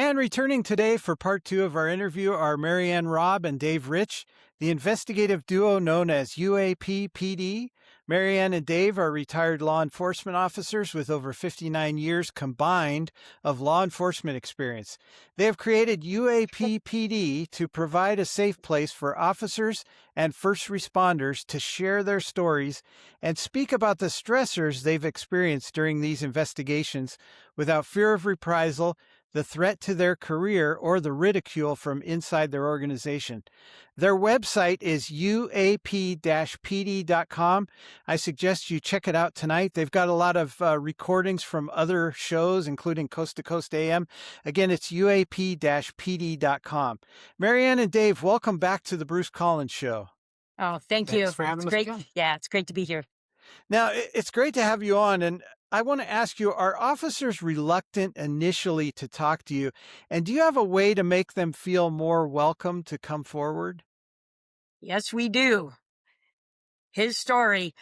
And returning today for part two of our interview are Marianne Robb and Dave Rich, the investigative duo known as UAP-PD. Marianne and Dave are retired law enforcement officers with over 59 years combined of law enforcement experience. They have created UAP-PD to provide a safe place for officers and first responders to share their stories and speak about the stressors they've experienced during these investigations without fear of reprisal, the threat to their career, or the ridicule from inside their organization. Their website is uap-pd.com. I suggest you check it out tonight. They've got a lot of recordings from other shows, including Coast to Coast AM. Again, it's uap-pd.com. Marianne and Dave, welcome back to the Bruce Collins Show. Oh, thank Thanks you. for having It's us great. again. Yeah, it's great to be here. Now, it's great to have you on, and I want to ask you, are officers reluctant initially to talk to you? And do you have a way to make them feel more welcome to come forward? Yes, we do. His story.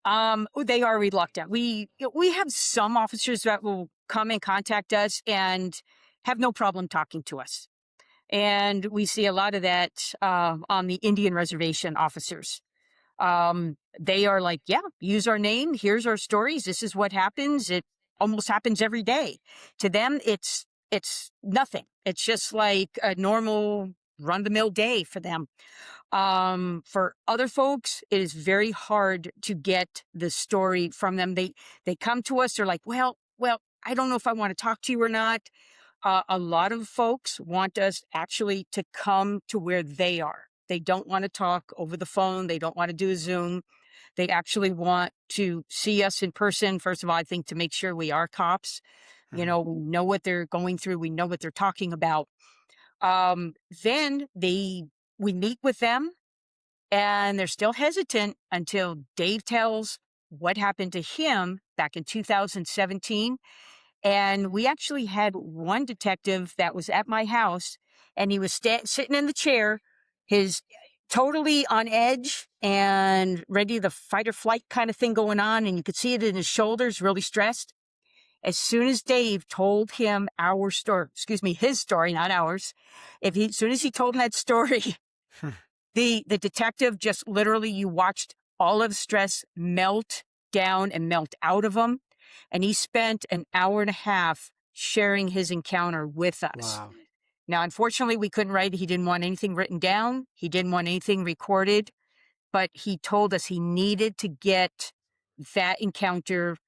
They are reluctant. We have some officers that will come and contact us and have no problem talking to us. And we see a lot of that on the Indian reservation officers. They are like, yeah, use our name. Here's our stories. This is what happens. It almost happens every day. To them, it's nothing. It's just like a normal run-of-the-mill day for them. For other folks, it is very hard to get the story from them. They come to us. They're like, well, I don't know if I want to talk to you or not. A lot of folks want us actually to come to where they are. They don't want to talk over the phone. They don't want to do a Zoom. They actually want to see us in person. First of all, I think to make sure we are cops. We know what they're going through. We know what they're talking about. Then we meet with them, and they're still hesitant until Dave tells what happened to him back in 2017. And we actually had one detective that was at my house, and he was sitting in the chair, his totally on edge and ready, the fight or flight kind of thing going on. And you could see it in his shoulders, really stressed. As soon as Dave told him his story, not ours. As soon as he told him that story, the detective just literally, you watched all of the stress melt down and melt out of him. And he spent an hour and a half sharing his encounter with us. Wow. Now, unfortunately, we couldn't write. He didn't want anything written down. He didn't want anything recorded. But he told us he needed to get that encounter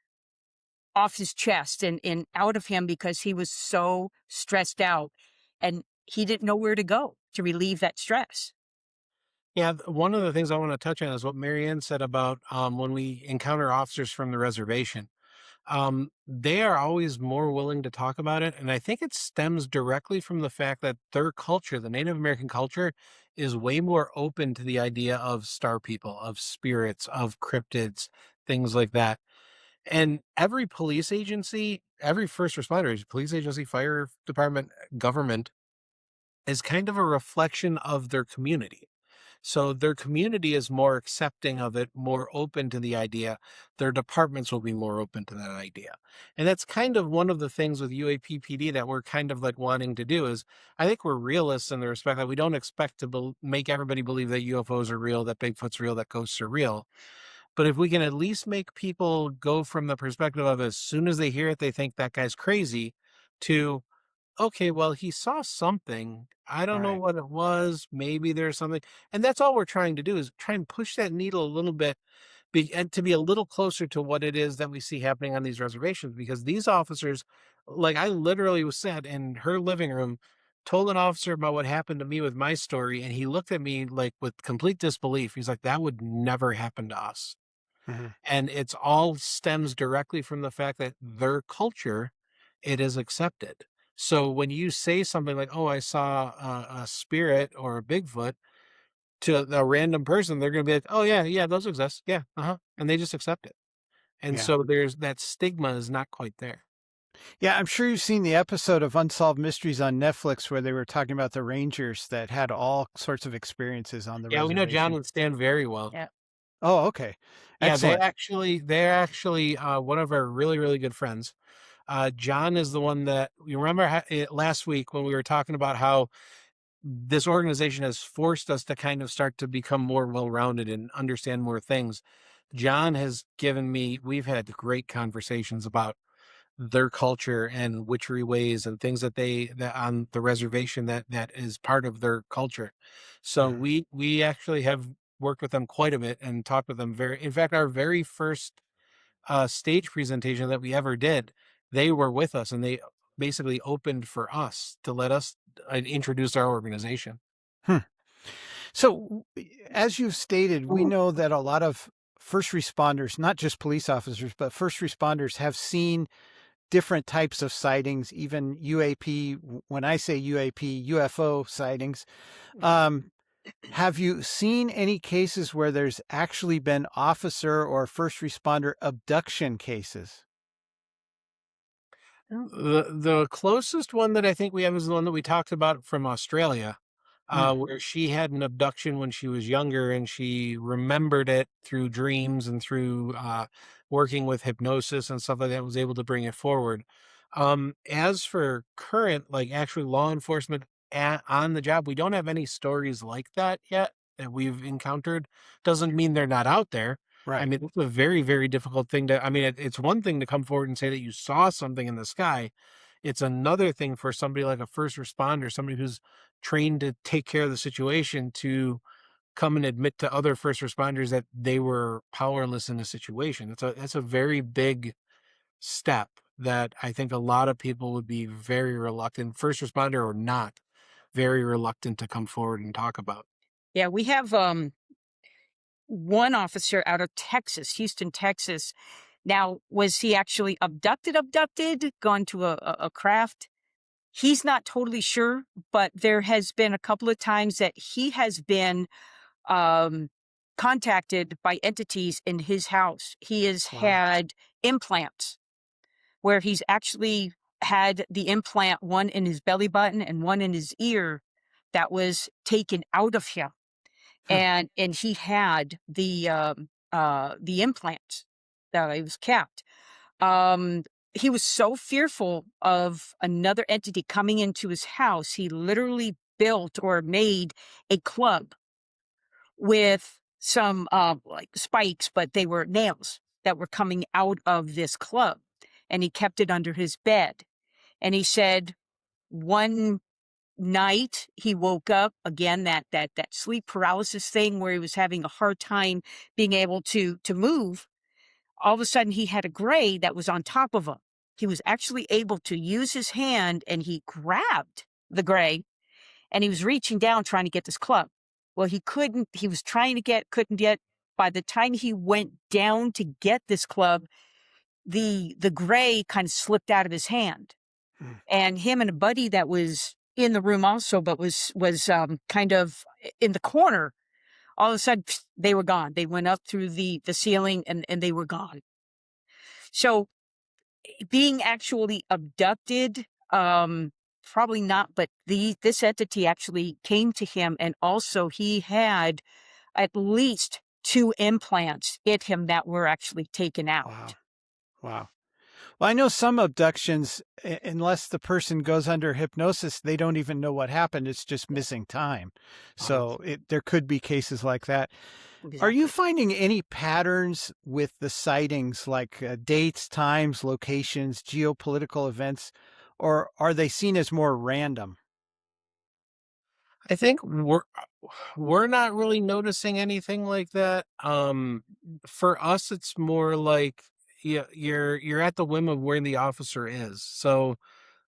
off his chest and out of him because he was so stressed out. And he didn't know where to go to relieve that stress. Yeah, one of the things I want to touch on is what Marianne said about when we encounter officers from the reservation. They are always more willing to talk about it. And I think it stems directly from the fact that their culture, the Native American culture, is way more open to the idea of star people, of spirits, of cryptids, things like that. And every police agency, every first responder, police agency, fire department, government is kind of a reflection of their community. So their community is more accepting of it, more open to the idea. Their departments will be more open to that idea. And that's kind of one of the things with UAPPD that we're kind of like wanting to do is I think we're realists in the respect that we don't expect to make everybody believe that UFOs are real, that Bigfoot's real, that ghosts are real. But if we can at least make people go from the perspective of as soon as they hear it, they think that guy's crazy to, okay, well, he saw something. I don't know Right. what it was. Maybe there's something. And that's all we're trying to do is try and push that needle a little bit and to be a little closer to what it is that we see happening on these reservations. Because these officers, like I literally was sat in her living room, told an officer about what happened to me with my story. And he looked at me like with complete disbelief. He's like, that would never happen to us. Mhm. And it's all stems directly from the fact that their culture, it is accepted. So when you say something like, oh, I saw a spirit or a Bigfoot to a random person, they're going to be like, oh, yeah, those exist. Yeah. Uh-huh. And they just accept it. And Yeah. so there's that stigma is not quite there. Yeah, I'm sure you've seen the episode of Unsolved Mysteries on Netflix where they were talking about the Rangers that had all sorts of experiences on the Yeah, we know John reservation. and Stan very well. Yeah. Oh, okay. Yeah, Excellent. they're actually one of our really, really good friends. John is the one that you remember last week when we were talking about how this organization has forced us to kind of start to become more well-rounded and understand more things. John has given me, we've had great conversations about their culture and witchery ways and things that on the reservation that is part of their culture. So Mhm. we actually have worked with them quite a bit and talked with them in fact, our very first stage presentation that we ever did, they were with us and they basically opened for us to let us introduce our organization. Hmm. So, as you've stated, we know that a lot of first responders, not just police officers, but first responders have seen different types of sightings, even UAP. When I say UAP, UFO sightings. Um, have you seen any cases where there's actually been officer or first responder abduction cases? The closest one that I think we have is the one that we talked about from Australia, Hmm. where she had an abduction when she was younger, and she remembered it through dreams and through working with hypnosis and stuff like that, was able to bring it forward. As for current, like actually law enforcement on the job, we don't have any stories like that yet that we've encountered. Doesn't mean they're not out there. I Right. mean, it's a very, very difficult thing to, I mean, it's one thing to come forward and say that you saw something in the sky. It's another thing for somebody like a first responder, somebody who's trained to take care of the situation, to come and admit to other first responders that they were powerless in a situation. It's a very big step that I think a lot of people would be very reluctant, first responder or not, very reluctant to come forward and talk about. Yeah, we have one officer out of Texas, Houston, Texas. Now, was he actually abducted, gone to a craft? He's not totally sure, but there has been a couple of times that he has been um, contacted by entities in his house. He has Wow. had implants where he's actually had the implant, one in his belly button and one in his ear, that was taken out of him, Hmm. and he had the implant that it was kept. Um, he was so fearful of another entity coming into his house, he literally built or made a club with some like spikes, but they were nails that were coming out of this club, and he kept it under his bed. And he said one night he woke up again, that sleep paralysis thing where he was having a hard time being able to move. All of a sudden he had a gray that was on top of him. He was actually able to use his hand, and he grabbed the gray, and he was reaching down trying to get this club. Well, he couldn't. He was trying to couldn't get. By the time he went down to get this club, the gray kind of slipped out of his hand, Hmm. and him and a buddy that was in the room also, but was kind of in the corner. All of a sudden, they were gone. They went up through the ceiling, and they were gone. So being actually abducted, probably not, but this entity actually came to him, and also he had at least 2 implants in him that were actually taken Wow. out. Wow. Well, I know some abductions, unless the person goes under hypnosis, they don't even know what happened. It's just missing time. Uh, So there could be cases like that. Are you Exactly. finding any patterns with the sightings, like dates, times, locations, geopolitical events, or are they seen as more random? I think we're not really noticing anything like that. For us, it's more like you're at the whim of where the officer is. So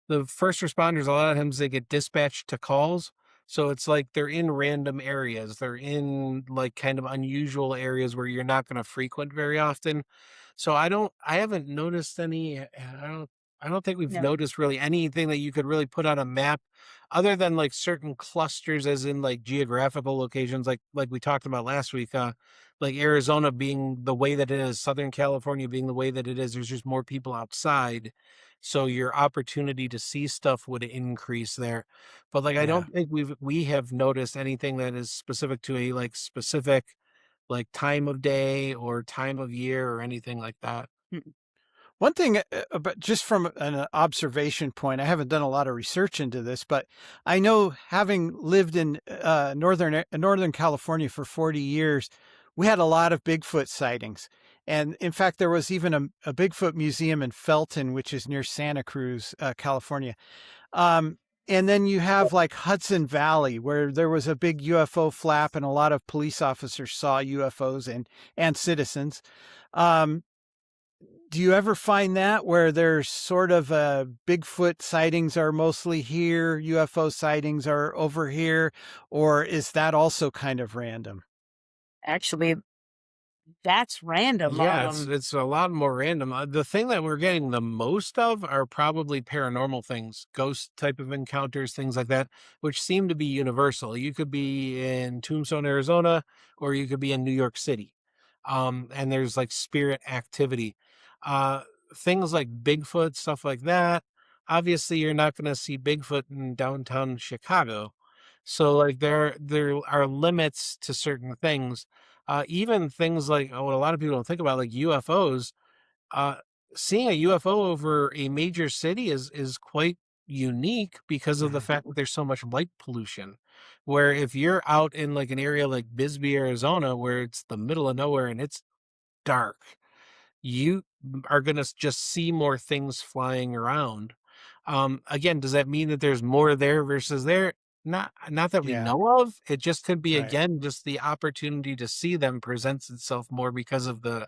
the first responders, a lot of times they get dispatched to calls. So it's like they're in random areas. They're in like kind of unusual areas where you're not going to frequent very often. So I haven't noticed any, I don't think we've No. noticed really anything that you could really put on a map other than like certain clusters as in like geographical locations, like we talked about last week, like Arizona being the way that it is, Southern California being the way that it is. There's just more people outside, so your opportunity to see stuff would increase there. But like I Yeah. don't think we have noticed anything that is specific to a like specific like time of day or time of year or anything like that. Mm-mm. One thing, but just from an observation point, I haven't done a lot of research into this, but I know, having lived in Northern California for 40 years, we had a lot of Bigfoot sightings. And in fact, there was even a Bigfoot museum in Felton, which is near Santa Cruz, California. Um, and then you have like Hudson Valley, where there was a big UFO flap, and a lot of police officers saw UFOs and citizens. Um, do you ever find that, where there's sort of Bigfoot sightings are mostly here, UFO sightings are over here, or is that also kind of random? Actually, that's random. Yeah, it's a lot more random. The thing that we're getting the most of are probably paranormal things, ghost type of encounters, things like that, which seem to be universal. You could be in Tombstone, Arizona, or you could be in New York City. And there's like spirit activity. Uh, Things like Bigfoot, stuff like that. Obviously, you're not going to see Bigfoot in downtown Chicago. So like there are limits to certain things, even things like what a lot of people don't think about, like UFOs. Uh, Seeing a UFO over a major city is quite unique because of the Mhm. fact that there's so much light pollution. Where if you're out in like an area like Bisbee, Arizona, where it's the middle of nowhere and it's dark, you are going to just see more things flying around. Again, does that mean that there's more there versus there? Not that we Yeah, know of. It just could be, right. again, just the opportunity to see them presents itself more because of the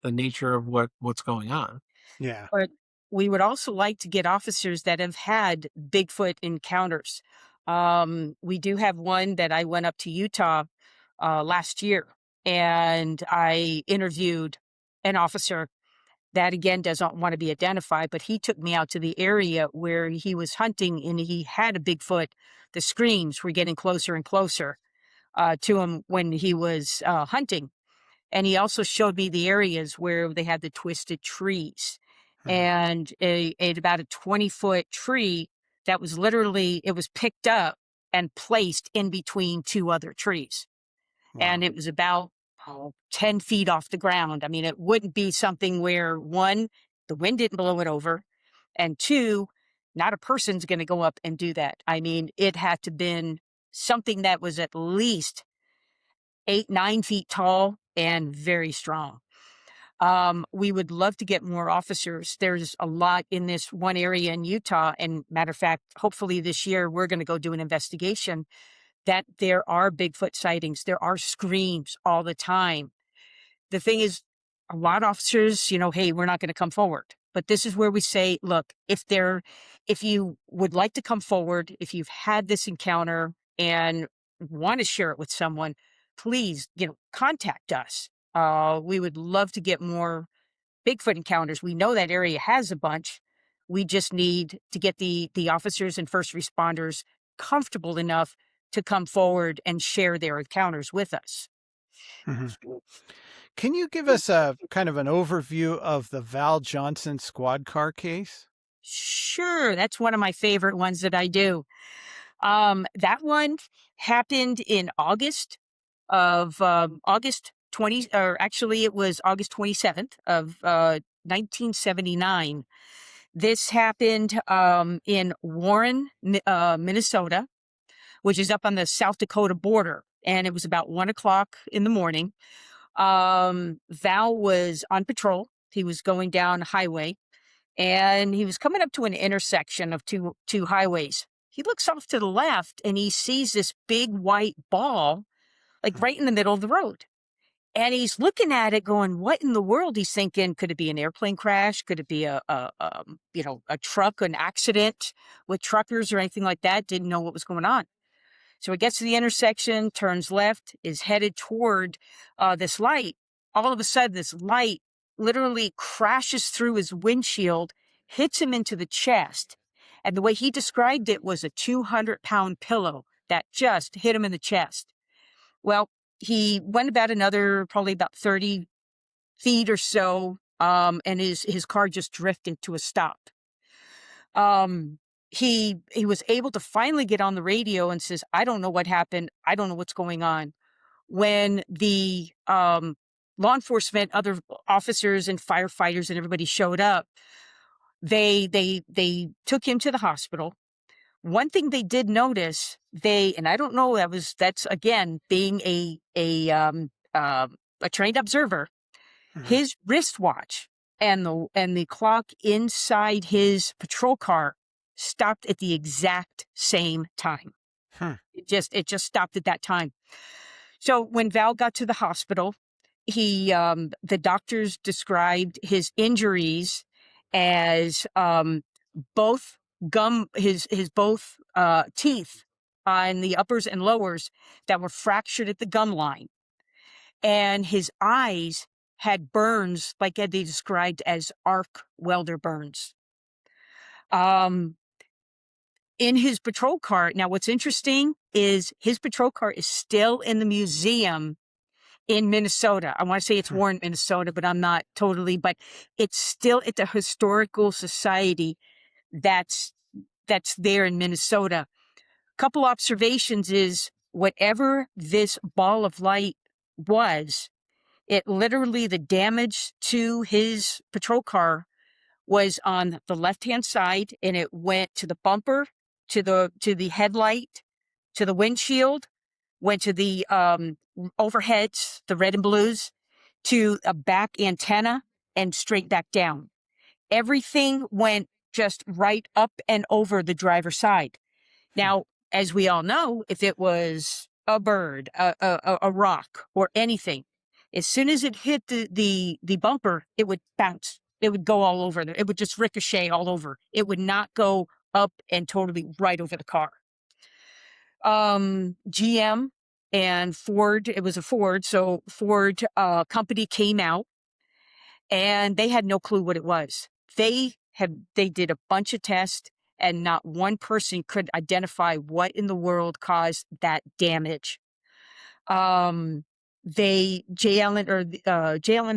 nature of what's going on. Yeah. But we would also like to get officers that have had Bigfoot encounters. We do have one that I went up to Utah last year, and I interviewed an officer that, again, doesn't want to be identified, but he took me out to the area where he was hunting, and he had a Bigfoot. The screams were getting closer and closer to him when he was hunting. And he also showed me the areas where they had the twisted trees, Mhm. and about a 20-foot tree that was literally, it was picked up and placed in between two other trees. And Wow. it was about 10 feet off the ground. I mean, it wouldn't be something where, one, the wind didn't blow it over, and two, not a person's going to go up and do that. I mean, it had to been something that was at least 8, 9 feet tall and very strong. We would love to get more officers. There's a lot in this one area in Utah. And matter of fact, hopefully this year we're going to go do an investigation, that there are Bigfoot sightings. There are screams all the time. The thing is, a lot of officers, hey, we're not going to come forward. But this is where we say, look, if you would like to come forward, if you've had this encounter and want to share it with someone, please, contact us. We would love to get more Bigfoot encounters. We know that area has a bunch. We just need to get the officers and first responders comfortable enough to come forward and share their encounters with us. Mhm. Can you give us a kind of an overview of the Val Johnson squad car case? Sure, that's one of my favorite ones that I do. That one happened in August 20, or actually it was August 27th of 1979. This happened in Warren, Minnesota, which is up on the South Dakota border. And it was about 1 o'clock in the morning. Val was on patrol. He was going down a highway, and he was coming up to an intersection of two highways. He looks off to the left and he sees this big white ball, like right in the middle of the road. And he's looking at it going, what in the world? He's thinking, could it be an airplane crash? Could it be a truck, an accident with truckers or anything like that? Didn't know what was going on. So he gets to the intersection, turns left, is headed toward this light. All of a sudden, this light literally crashes through his windshield, hits him into the chest. And the way he described it was a 200-pound pillow that just hit him in the chest. Well, he went about another, probably about 30 feet or so, and his car just drifted to a stop. He was able to finally get on the radio and says, "I don't know what happened. I don't know what's going on." When law enforcement, other officers and firefighters and everybody showed up, they took him to the hospital. One thing they did notice, and I don't know, that's again being a trained observer. Mhm. His wristwatch and the clock inside his patrol car stopped at the exact same time. Hmm. It just stopped at that time. So when Val got to the hospital, the doctors described his injuries as both his both teeth on the uppers and lowers that were fractured at the gum line, and his eyes had burns like they described as arc welder burns. Um, in his patrol car. Now, what's interesting is his patrol car is still in the museum in Minnesota. I want to say it's Hmm. Warren, Minnesota, but I'm not totally, but it's still at the historical society that's there in Minnesota. Couple observations is whatever this ball of light was, it literally, the damage to his patrol car was on the left-hand side, and it went to the bumper, to the headlight, to the windshield, went to the overheads, the red and blues, to a back antenna, and straight back down. Everything went just right up and over the driver's side. Hmm. Now, as we all know, if it was a bird, a rock, or anything, as soon as it hit the bumper, it would bounce. It would go all over. It would just ricochet all over. It would not go up and totally right over the car. GM and Ford, it was a Ford, so Ford company came out and they had no clue what it was. They did a bunch of tests and not one person could identify what in the world caused that damage. J. Allen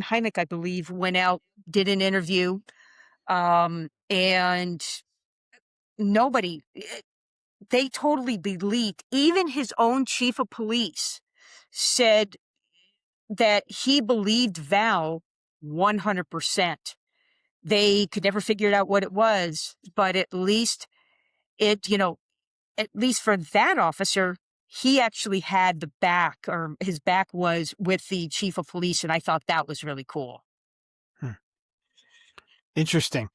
Hynek, I believe, went out, did an interview, and nobody, they totally believed, even his own chief of police said that he believed Val 100%. They could never figure out what it was, but at least it, at least for that officer, he actually had the back, or his back was with the chief of police, and I thought that was really cool. Hmm. Interesting.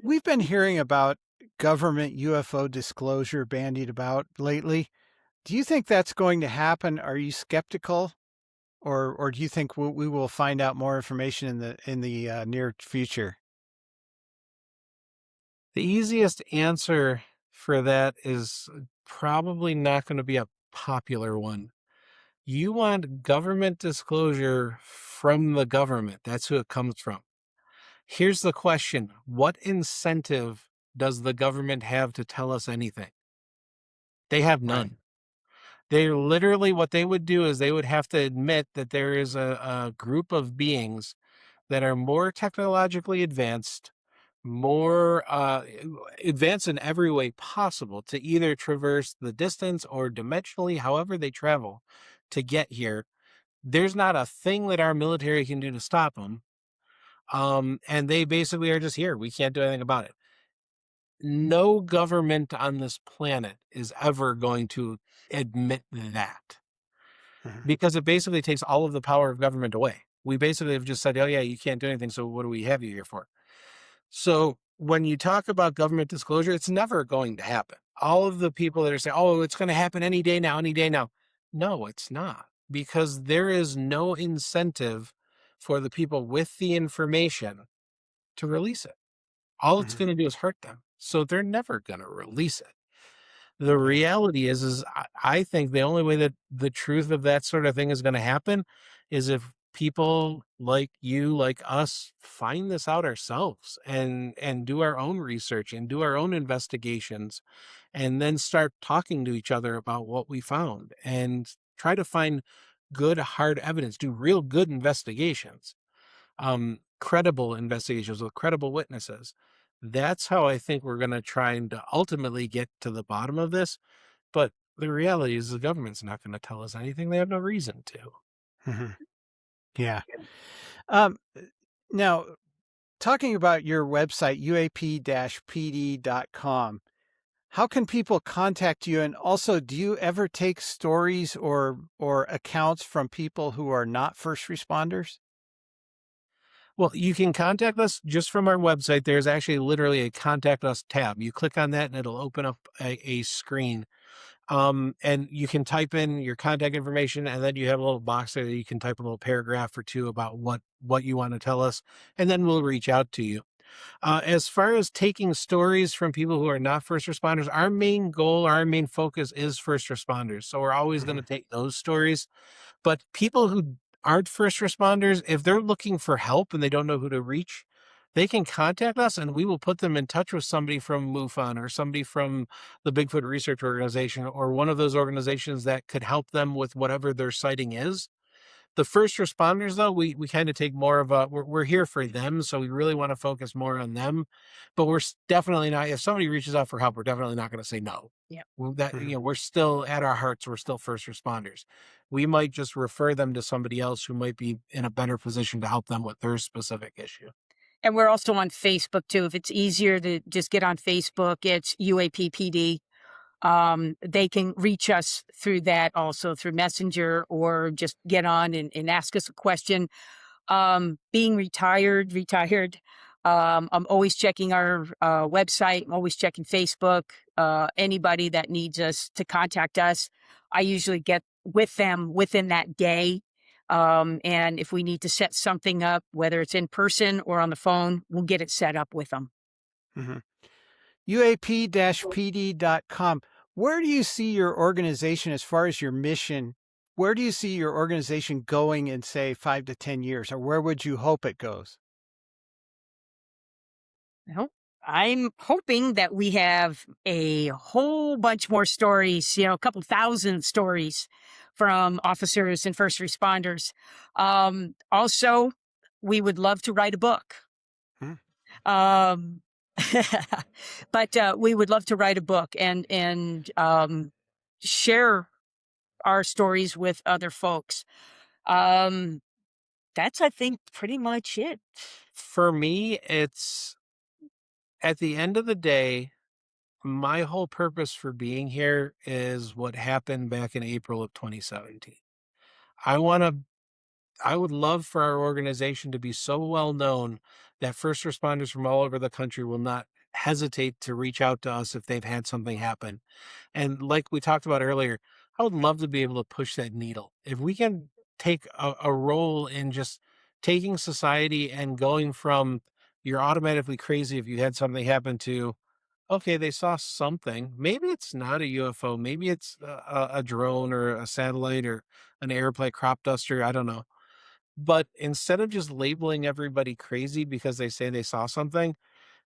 We've been hearing about government UFO disclosure bandied about lately. Do you think that's going to happen? Are you skeptical, or do you think we will find out more information in the near future? The easiest answer for that is probably not going to be a popular one. You want government disclosure from the government. That's who it comes from. Here's the question. What incentive does the government have to tell us anything? They have Right. none. They literally, what they would do is they would have to admit that there is a group of beings that are more technologically advanced, more advanced in every way possible to either traverse the distance or dimensionally, however they travel to get here. There's not a thing that our military can do to stop them. And they basically are just here. We can't do anything about it. No government on this planet is ever going to admit that Mhm. because it basically takes all of the power of government away. We basically have just said, oh, yeah, you can't do anything. So what do we have you here for? So when you talk about government disclosure, it's never going to happen. All of the people that are saying, oh, it's going to happen any day now, any day now. No, it's not, because there is no incentive for the people with the information to release it. All it's Mhm. going to do is hurt them. So they're never going to release it. The Yeah. reality is I think the only way that the truth of that sort of thing is going to happen is if people like you, like us, find this out ourselves and do our own research and do our own investigations, and then start talking to each other about what we found and try to find good hard evidence, do real good investigations, credible investigations with credible witnesses. That's how I think we're going to try and to ultimately get to the bottom of this. But the reality is the government's not going to tell us anything. They have no reason to. Mhm. Yeah. Um, Now, talking about your website, UAP-PD.com, how can people contact you? And also, do you ever take stories or accounts from people who are not first responders? Well, you can contact us just from our website. There's actually literally a contact us tab. You click on that and it'll open up a screen. And you can type in your contact information, and then you have a little box there that you can type a little paragraph or two about what you want to tell us, and then we'll reach out to you. As far as taking stories from people who are not first responders, our main goal, our main focus is first responders. So we're always going to Mhm. take those stories. But people who aren't first responders, if they're looking for help and they don't know who to reach, they can contact us and we will put them in touch with somebody from MUFON or somebody from the Bigfoot Research Organization or one of those organizations that could help them with whatever their sighting is. The first responders, though, we kind of take more of a we're here for them, so we really want to focus more on them. But definitely not. If somebody reaches out for help, we're definitely not going to say no. Yeah. Mhm. We're still at our hearts, we're still first responders. We might just refer them to somebody else who might be in a better position to help them with their specific issue. And we're also on Facebook too. If it's easier to just get on Facebook, it's UAPPD. They can reach us through that also through Messenger or just get on and ask us a question. Being retired, I'm always checking our website. I'm always checking Facebook. Anybody that needs us to contact us, I usually get with them within that day. And if we need to set something up, whether it's in person or on the phone, we'll get it set up with them. Mhm. UAP-PD.com. Where do you see your organization as far as your mission? Where do you see your organization going in, say, 5 to 10 years, or where would you hope it goes? Well, I'm hoping that we have a whole bunch more stories, a couple thousand stories from officers and first responders. Also, we would love to write a book. Hmm. Um, but we would love to write a book and share our stories with other folks. Um, that's, I think, pretty much it. For me, it's at the end of the day, my whole purpose for being here is what happened back in April of 2017. I want to I would love for our organization to be so well known that first responders from all over the country will not hesitate to reach out to us if they've had something happen. And like we talked about earlier, I would love to be able to push that needle. If we can take a role in just taking society and going from you're automatically crazy if you had something happen to, okay, they saw something. Maybe it's not a UFO. Maybe it's a drone or a satellite or an airplane crop duster. I don't know, but instead of just labeling everybody crazy because they say they saw something,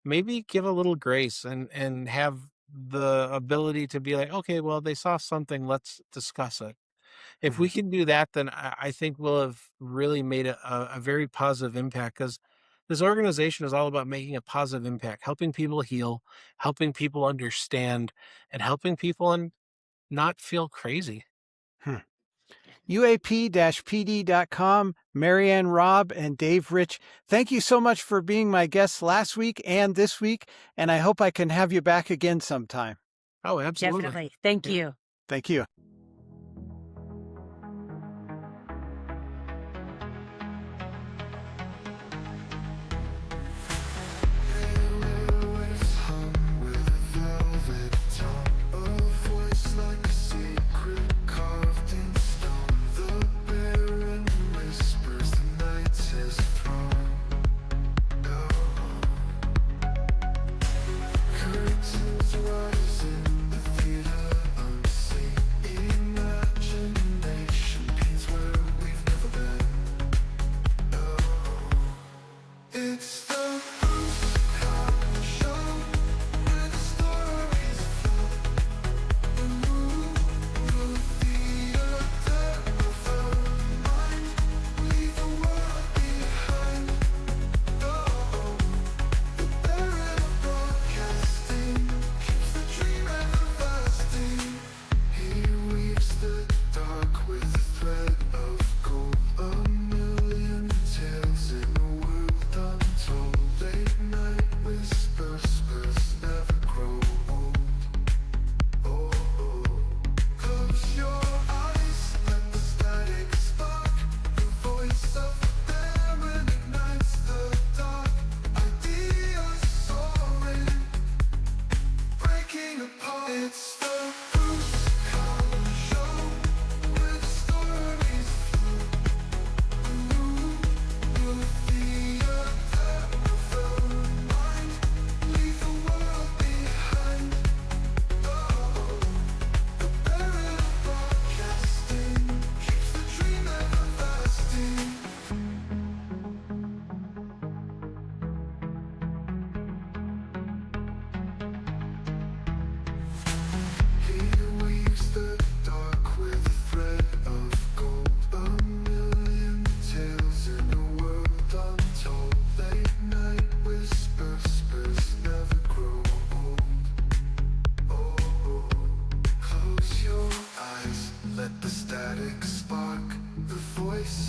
maybe give a little grace and have the ability to be like, okay, well, they saw something, let's discuss it. If we Mhm. can do that, then I think we'll have really made a very positive impact because this organization is all about making a positive impact, helping people heal, helping people understand, and helping people not feel crazy. Hmm. UAP-PD.com, Marianne Robb and Dave Rich. Thank you so much for being my guests last week and this week, and I hope I can have you back again sometime. Oh, absolutely. Definitely. Thank Yeah. you. Thank you.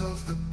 of the